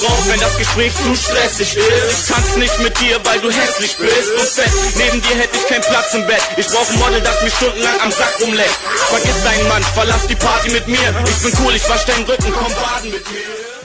raus, wenn das Gespräch zu stressig ist. Ich tanz nicht mit dir, weil du hässlich bist und fett. Neben dir hätte ich keinen Platz im Bett. Ich brauch ein Model, das mich stundenlang am Sack rumleckt. Vergiss deinen Mann, verlass die Party mit mir. Ich bin cool, ich wasch deinen Rücken, komm baden mit mir.